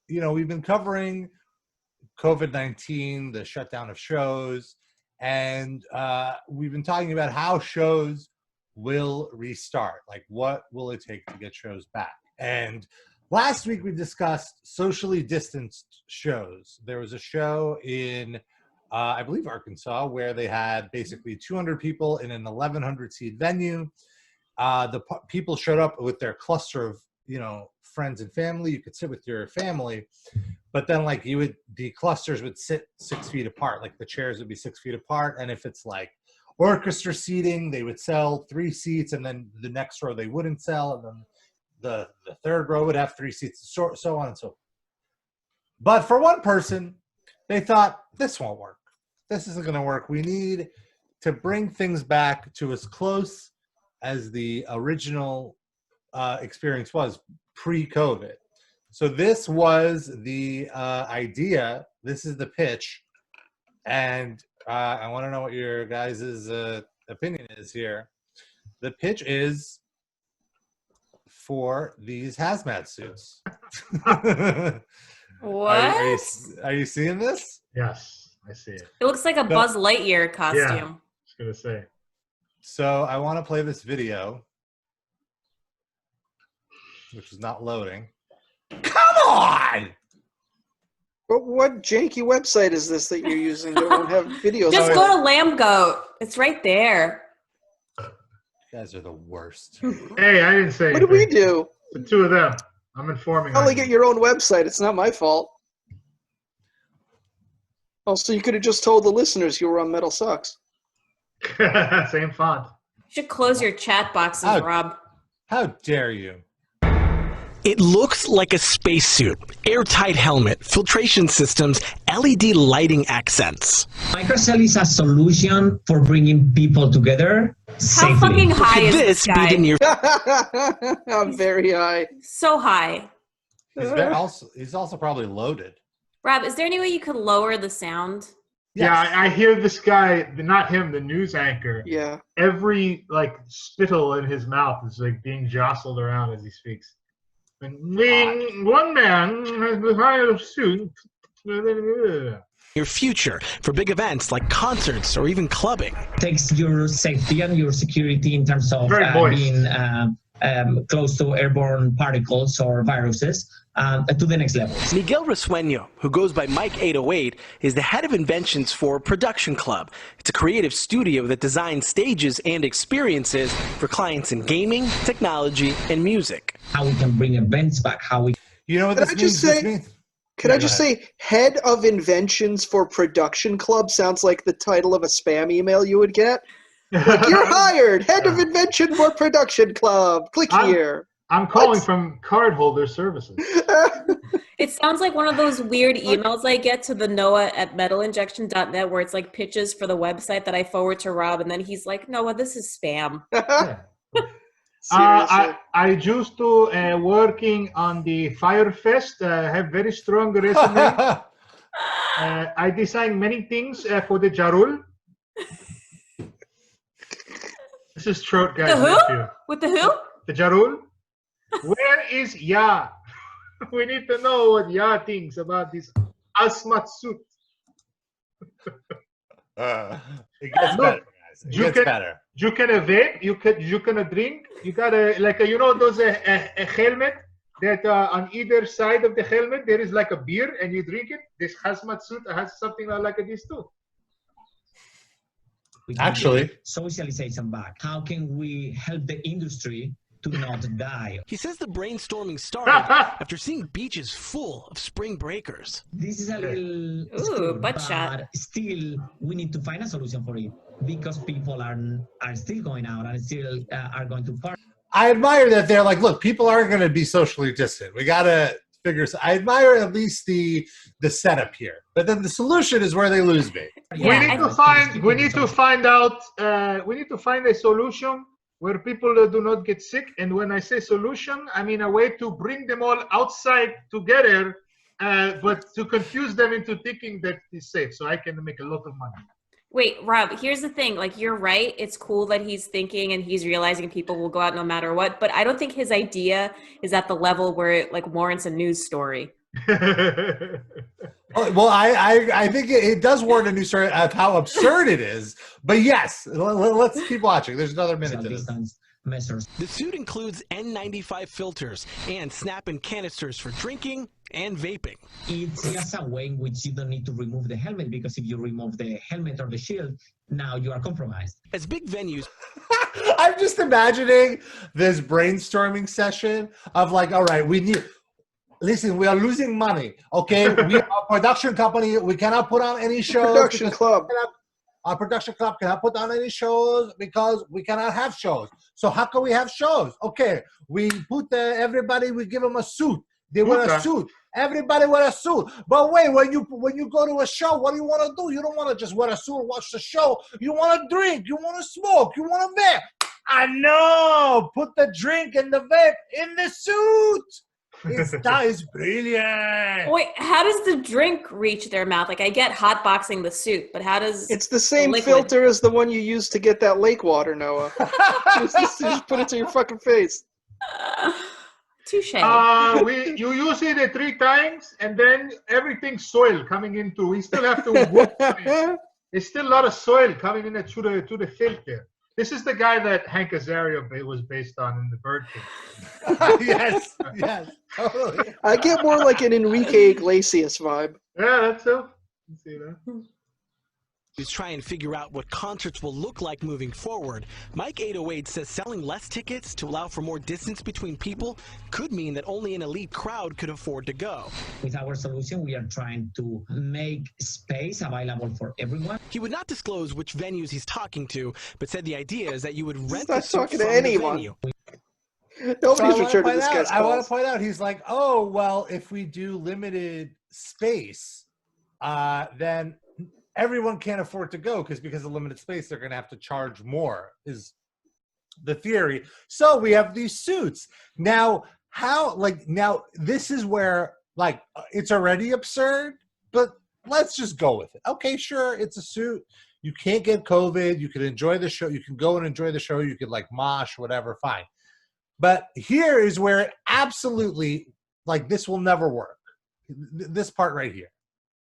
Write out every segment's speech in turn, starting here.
we've been covering COVID-19, the shutdown of shows, and we've been talking about how shows will restart. Like, what will it take to get shows back? And last week we discussed socially distanced shows. There was a show in, I believe, Arkansas, where they had basically 200 people in an 1,100 seat venue. The people showed up with their cluster of, friends and family. You could sit with your family, but then the clusters would sit 6 feet apart. Like the chairs would be 6 feet apart. And if it's like orchestra seating, they would sell 3 seats, and then the next row they wouldn't sell, and then the third row would have 3 seats, so on and so forth. But for one person, they thought, this won't work. This isn't going to work. We need to bring things back to as close as the original experience was pre-COVID. So this was the idea. This is the pitch. And I want to know what your guys' opinion is here. The pitch is for these hazmat suits. What? Are you seeing this? Yes, I see it. It looks like a Buzz Lightyear costume. Yeah, I was going to say. So I want to play this video, which is not loading. Come on! But what janky website is this that you're using that won't have videos? Just go to Lambgoat. It's right there. You guys are the worst. Hey, I didn't say anything. What did we do? The two of them. I'm informing You only get your own website. It's not my fault. Also, you could have just told the listeners you were on Metal Sucks. Same font. You should close your chat boxes, Rob. How dare you? It looks like a spacesuit, airtight helmet, filtration systems, LED lighting accents. Microcell is a solution for bringing people together safely. How fucking high is this this guy? be the near I'm very high. So high. He's also probably loaded. Rob, is there any way you could lower the sound? Yes. Yeah, I hear this guy, not him, the news anchor. Yeah. Every spittle in his mouth is being jostled around as he speaks. And one man has the higher suit. your future for big events like concerts or even clubbing. Takes your safety and your security in terms of being close to airborne particles or viruses to the next level. Miguel Risueño, who goes by Mike808, is the head of inventions for Production Club. It's a creative studio that designs stages and experiences for clients in gaming, technology, and music. How we can bring events back, how we... You know what this means? Can I just say, head of inventions for Production Club sounds like the title of a spam email you would get. Like, you're hired, head of invention for Production Club. Click here. I'm calling from cardholder services. It sounds like one of those weird emails I get to the Noah@metalinjection.net where it's like pitches for the website that I forward to Rob, and then he's like, Noah, this is spam. I used to working on the Firefest. Have very strong resume. I designed many things for the Jarul. This is Trout, guys. The who? With the who? The Jarul. Where is Ya? We need to know what Ya thinks about this Hazmat suit. It gets better, guys. It gets better. You can vape. You can drink. You got those a helmet that on either side of the helmet there is like a beer and you drink it. This hazmat suit has something like this too. Actually, socialization back. How can we help the industry to not die? He says the brainstorming started after seeing beaches full of spring breakers. This is a little screwed, but still we need to find a solution for it because people are still going out and still are going to party. I admire that they're like, look, people aren't going to be socially distant. We got to figure. I admire at least the setup here, but then the solution is where they lose me. Yeah, we need to find a solution where people do not get sick. And when I say solution, I mean a way to bring them all outside together, but to confuse them into thinking that it's safe, so I can make a lot of money. Wait, Rob, here's the thing. Like, you're right. It's cool that he's thinking and he's realizing people will go out no matter what. But I don't think his idea is at the level where it like warrants a news story. Well, I think it does warrant a new story of how absurd it is. But yes, let's keep watching. There's another minute to this. Measures. The suit includes N95 filters and snap-in canisters for drinking and vaping. It's just a way in which you don't need to remove the helmet, because if you remove the helmet or the shield, now you are compromised. As big venues, I'm just imagining this brainstorming session of like, all right, listen, we are losing money. Okay, we are a production company. We cannot put on any shows. Production club. Our production club cannot put on any shows because we cannot have shows. So how can we have shows? Okay, we put everybody. We give them a suit. They wear a suit. Everybody wear a suit. But wait, when you go to a show, what do you want to do? You don't want to just wear a suit and watch the show. You want to drink. You want to smoke. You want to vape. I know. Put the drink and the vape in the suit. That is brilliant. Wait, how does the drink reach their mouth? Like, I get hotboxing the suit, but how does It's the same liquid- filter as the one you use to get that lake water, Noah. just put it to your fucking face. Touche. You use it 3 times, and then everything's soil coming into. We still have to work. There's still a lot of soil coming in to the filter. This is the guy that Hank Azaria was based on in the Bird King. Yes, totally. I get more like an Enrique Iglesias vibe. Yeah, that's so. You see that? is try and figure out what concerts will look like moving forward. Mike 808 says selling less tickets to allow for more distance between people could mean that only an elite crowd could afford to go. With our solution, we are trying to make space available for everyone. He would not disclose which venues he's talking to, but said the idea is that you would rent He's not the suit talking to from anyone. the venue. Nobody's returned to this guy's I want calls. to point out, he's like, oh, well, if we do limited space, then everyone can't afford to go because of limited space, they're going to have to charge more, is the theory. So we have these suits. Now, this is where, it's already absurd, but let's just go with it. Okay, sure, it's a suit. You can't get COVID. You can enjoy the show. You can go and enjoy the show. You could, mosh, whatever, fine. But here is where it absolutely, this will never work. This part right here.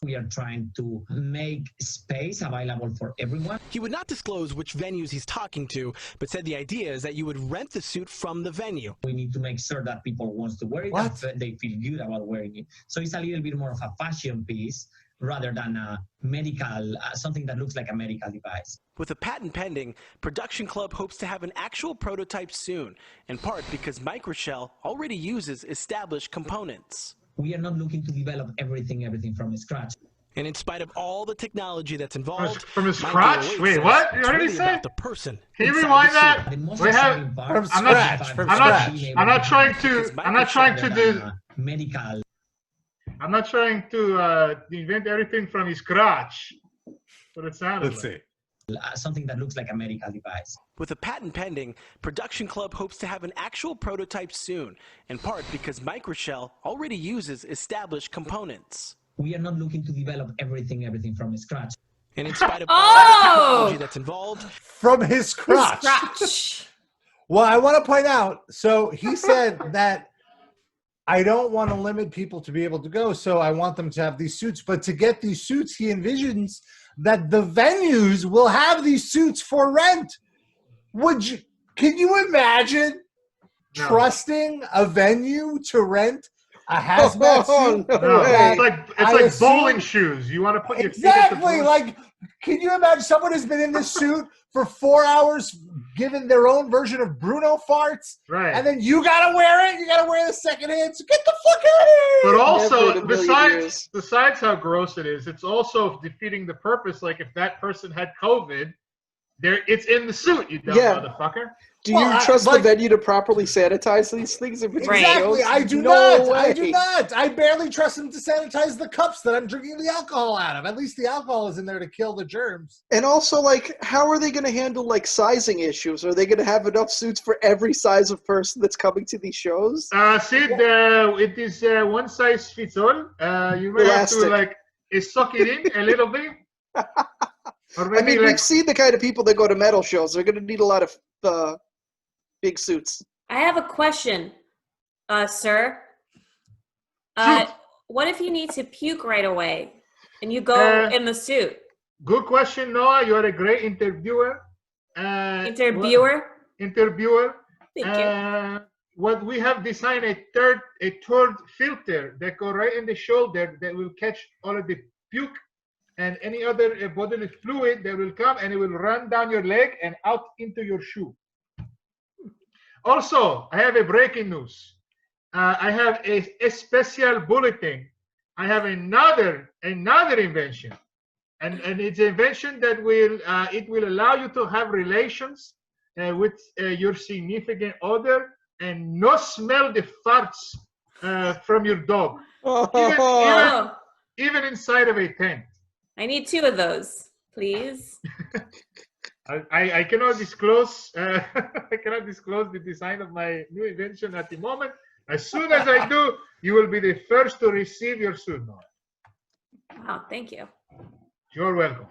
We are trying to make space available for everyone. He would not disclose which venues he's talking to, but said the idea is that you would rent the suit from the venue. We need to make sure that people want to wear it and they feel good about wearing it. So it's a little bit more of a fashion piece rather than a medical, something that looks like a medical device. With a patent pending, Production Club hopes to have an actual prototype soon, in part because Mike Rochelle already uses established components. We are not looking to develop everything from scratch. And in spite of all the technology that's involved, from scratch? Wait, what? What did he say? The person. Can you rewind that? I'm not trying to invent everything from scratch. But it sounded. Let's see. Something that looks like a medical device. With a patent pending, Production Club hopes to have an actual prototype soon, in part because Mike Rochelle already uses established components. We are not looking to develop everything from scratch. And in spite of all the technology that's involved, from his crotch. Well, I want to point out, so he said that I don't want to limit people to be able to go, so I want them to have these suits. But to get these suits, he envisions that the venues will have these suits for rent. Can you imagine trusting a venue to rent a hazmat suit? It's like bowling shoes. You want to put your exactly. Can you imagine someone who's been in this suit for 4 hours, given their own version of Bruno farts, right? And then you gotta wear it. You gotta wear the second hand. So get the fuck out of here. But also, besides how gross it is, it's also defeating the purpose. Like if that person had COVID, it's in the suit. You dumb motherfucker. Do you trust the venue to properly sanitize these things? If it's exactly, I do not. I do not. I barely trust them to sanitize the cups that I'm drinking the alcohol out of. At least the alcohol is in there to kill the germs. And also, how are they going to handle sizing issues? Are they going to have enough suits for every size of person that's coming to these shows? Sid, it is one size fits all. You may have to suck it in a little bit. Or I maybe mean, we've seen the kind of people that go to metal shows. They're going to need a lot of big suits. I have a question, sir. Shoot. What if you need to puke right away and you go in the suit? Good question, Noah. You are a great interviewer. Interviewer? Interviewer. Thank you. What we have designed a third filter that go right in the shoulder that will catch all of the puke and any other bodily fluid that will come, and it will run down your leg and out into your shoe. Also, I have a breaking news. I have a special bulletin. I have another invention, and it's an invention that will allow you to have relations with your significant other and not smell the farts from your dog, even inside of a tent. I need 2 of those, please. I cannot disclose. I cannot disclose the design of my new invention at the moment. As soon as I do, you will be the first to receive your suit, Noah. Wow, thank you. You're welcome.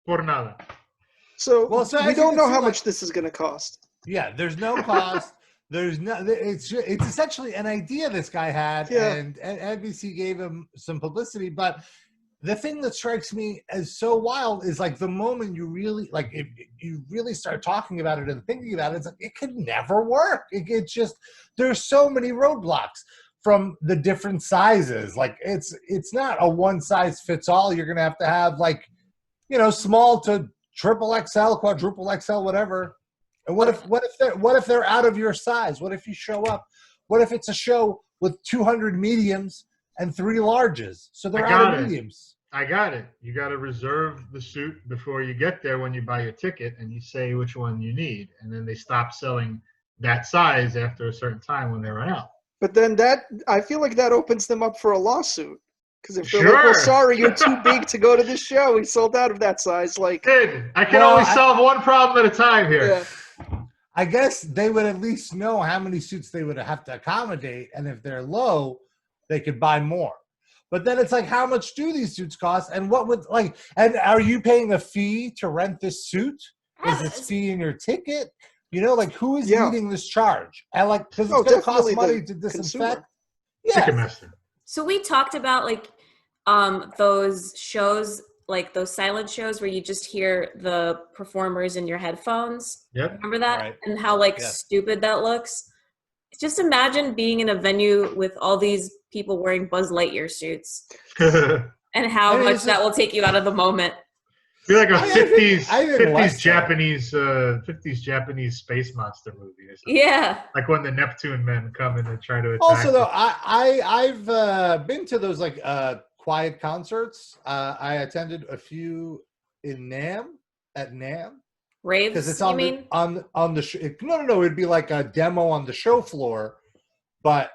Por nada. So, so we don't know how much this is going to cost. Yeah, there's no cost. There's no. It's essentially an idea this guy had, and NBC gave him some publicity. But the thing that strikes me as so wild is like the moment you really if you really start talking about it and thinking about it, it's like it could never work. It's just there's so many roadblocks from the different sizes. Like it's not a one size fits all. You're gonna have to have small to triple XL, quadruple XL, whatever. And what if they're out of your size? What if you show up? What if it's a show with 200 mediums and 3 larges? So they're out of mediums. I got it. You got to reserve the suit before you get there when you buy your ticket, and you say which one you need, and then they stop selling that size after a certain time when they run out. But then I feel like that opens them up for a lawsuit. Because if they're like, well, sorry, you're too big to go to this show. We sold out of that size. Like, I can only solve one problem at a time here. Yeah. I guess they would at least know how many suits they would have to accommodate, and if they're low, they could buy more. But then it's like, how much do these suits cost? And what would and are you paying a fee to rent this suit? Is this fee in your ticket? Who is eating this charge? And because it's going to cost money to disinfect. Yeah. So we talked about those shows, like those silent shows where you just hear the performers in your headphones. Yep. Remember that? Right. And how stupid that looks. Just imagine being in a venue with all these people wearing Buzz Lightyear suits and how much that will take you out of the moment. Feel like a 50s Japanese space monster movie or something. Yeah. Like when the Neptune men come in and try to attack. Also, though, I've been to those quiet concerts. I attended a few in at NAMM. Raves, because it's on the show. No, it'd be like a demo on the show floor, but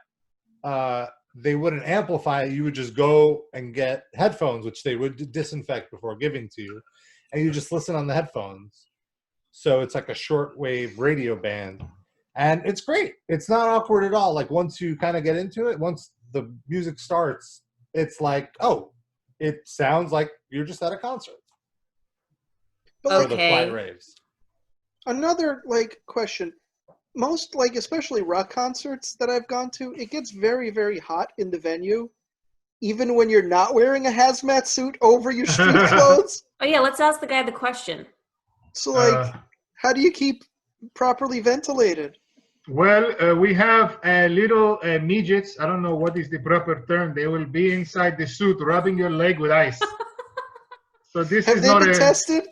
they wouldn't amplify it. You would just go and get headphones, which they would disinfect before giving to you, and you just listen on the headphones. So it's like a shortwave radio band, and it's great. It's not awkward at all. Like once you kind of get into it, once the music starts, it's like, oh, it sounds like you're just at a concert. For the quiet raves. Another question. Most especially rock concerts that I've gone to, it gets very, very hot in the venue, even when you're not wearing a hazmat suit over your street clothes. Oh yeah, let's ask the guy the question. So how do you keep properly ventilated? Well, we have little midgets. I don't know what is the proper term. They will be inside the suit rubbing your leg with ice. So this Have is they not been tested?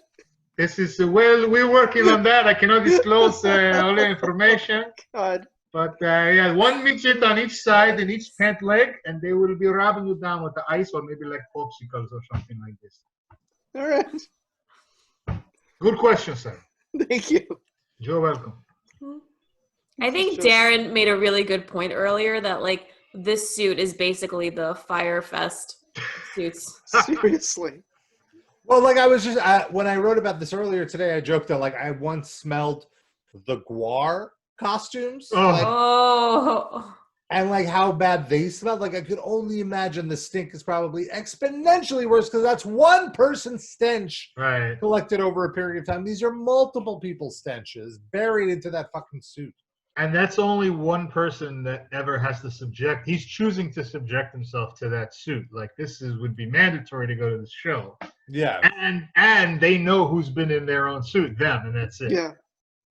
This is we're working on that. I cannot disclose all the information. God. But one midget on each side in each pant leg, and they will be rubbing you down with the ice, or maybe like popsicles or something like this. All right. Good question, sir. Thank you. You're welcome. I think Darren made a really good point earlier that this suit is basically the Fire Fest suits. Seriously. Well, I was just when I wrote about this earlier today, I joked that I once smelled the Guar costumes. and like how bad they smelled. Like I could only imagine the stink is probably exponentially worse because that's one person's stench collected over a period of time. These are multiple people's stenches buried into that fucking suit. And that's only one person that ever has to subject. He's choosing to subject himself to that suit. Like would be mandatory to go to the show. Yeah. And they know who's been in their own suit, them, and that's it. Yeah.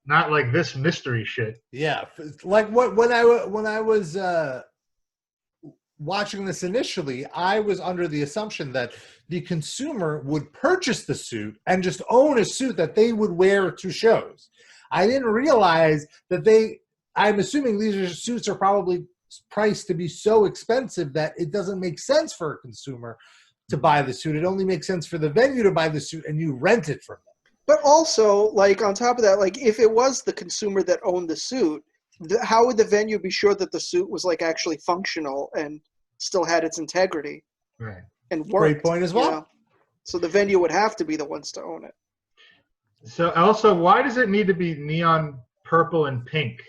Not like this mystery shit. Yeah. Like when I was watching this initially, I was under the assumption that the consumer would purchase the suit and just own a suit that they would wear to shows. I didn't realize that I'm assuming these suits are probably priced to be so expensive that it doesn't make sense for a consumer to buy the suit. It only makes sense for the venue to buy the suit and you rent it from them. But also, like, on top of that, like, if it was the consumer that owned the suit, how would the venue be sure that the suit was, like, actually functional and still had its integrity? Right. And worked? Great point as well. You know? So the venue would have to be the ones to own it. So also, why does it need to be neon purple and pink?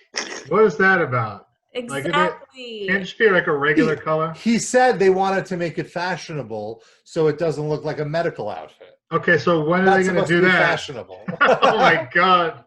What is that about? Exactly. Like, can't it just be like a regular color? He said they wanted to make it fashionable so it doesn't look like a medical outfit. Okay, so when are they going to do that? Fashionable. Oh my god!